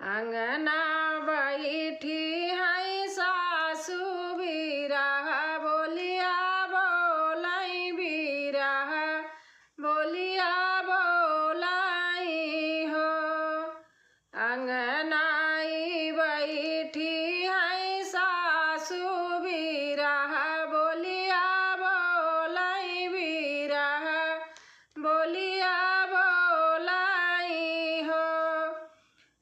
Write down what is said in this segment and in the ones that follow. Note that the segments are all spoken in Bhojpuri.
अंगना बैठी है सासु बिरह बोलिया बोलाई बिरह बोलिया बोलाई हो। अंगनाई बैठी है सासु बिरह बोलिया बोलाई बिरह बोलिया बोलाई हो।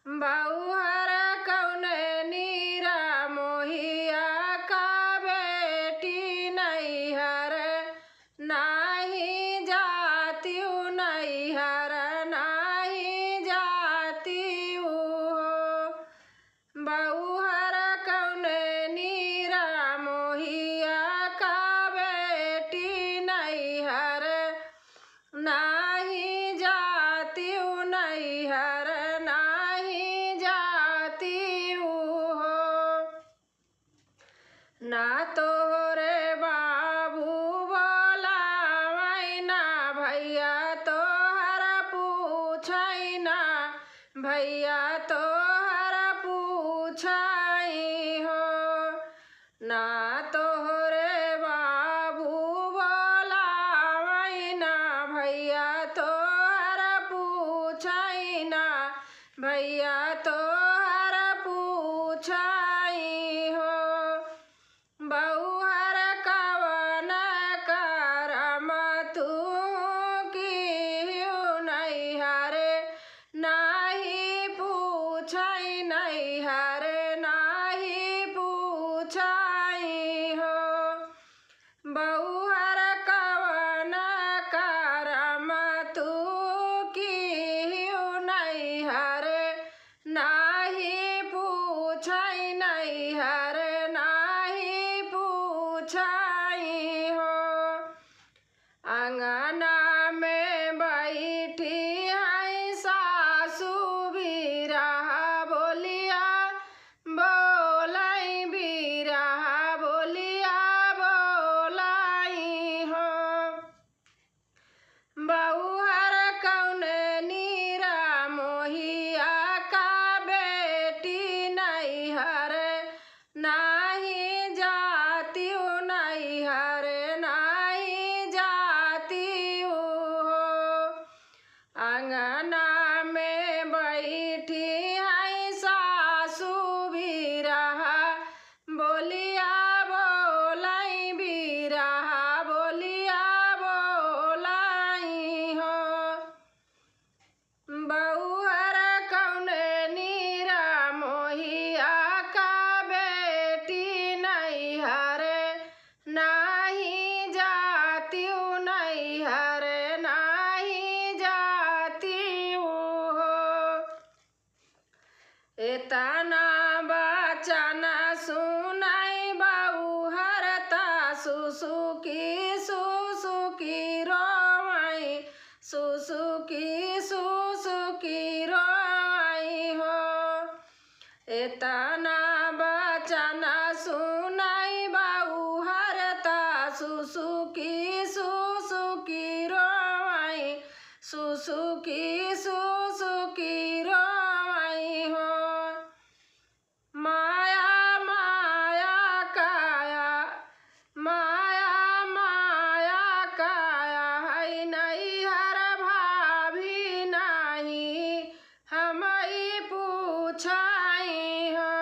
बहुहर कौन नीरा मोहिया का बेटी नैहर नाही जाती नैहर नाही जाती हो। बहुहर कौन नीरा मोहिया का बेटी नैहर नाही जाती नैहर नाही जाती हो। ना तोहरे बाबू बोलावै ना भैया तोहर पूछै ना भैया तोहर पूछै हो। ना तोहरे बाबू बोलावै ना भैया तोहर पूछै ना भैया तोहर पूछै हो। बहुहर कवन करम तू किहु नैहर नाही पूछै नैहर नाही पूछै हो। बहुहर कवन करम तू किहु नैहर नाही पूछै नैहर नाही पूछै हो। अंगना में बैठी है सासु बिरह बोलिया बोलाई बिरह बोलिया बोलाई हो। बहुहर कौन नीरा मोहिया का बेटी नैहर नाही जाती नैहर नाही जाती हो। अंगना में बैठी है सासु बिरह बोलिया बोलाई बिरह बोलिया बोलाई हो। बहुहर कौन नीरा मोहिया का बेटी नैहर नाही जाती नैहर नाही जाती हो। एतना बचन सुनाई बहुहर ता सुसुकी रोई सुसुकी रोई हो। एतना बचन सुनाई बहुहर ता सुसुकी रोई सुसुकी रोई हो। माया माया काया माया माया काया है नैहर भाभी नाही हमई पूछै हो।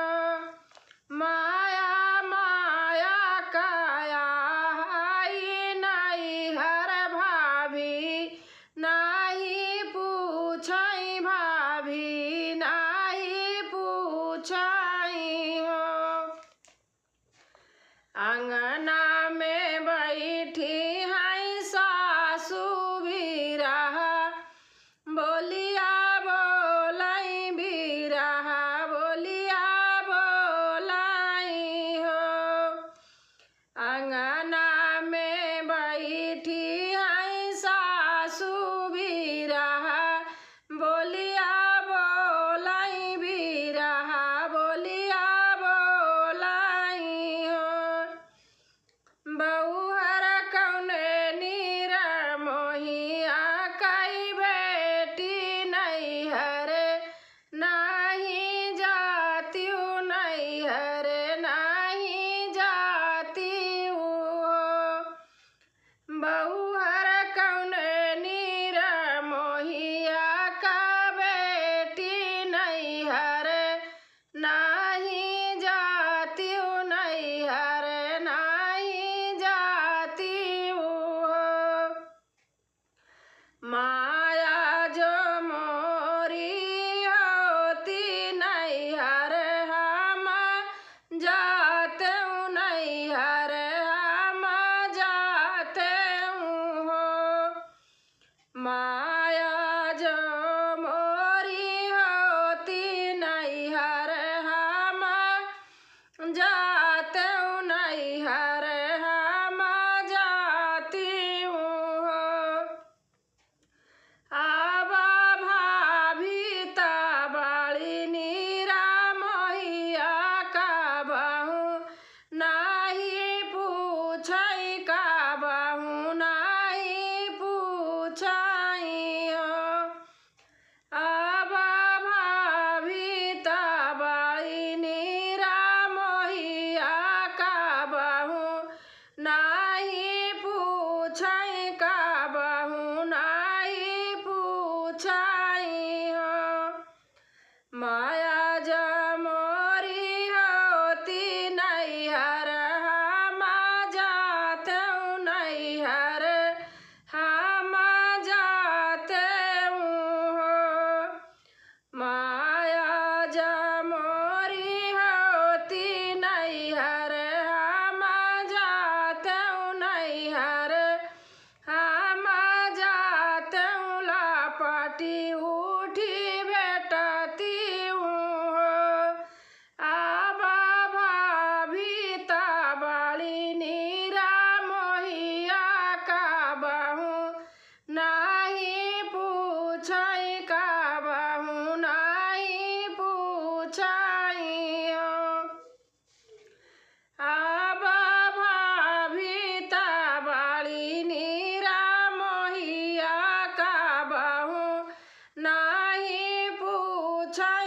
छै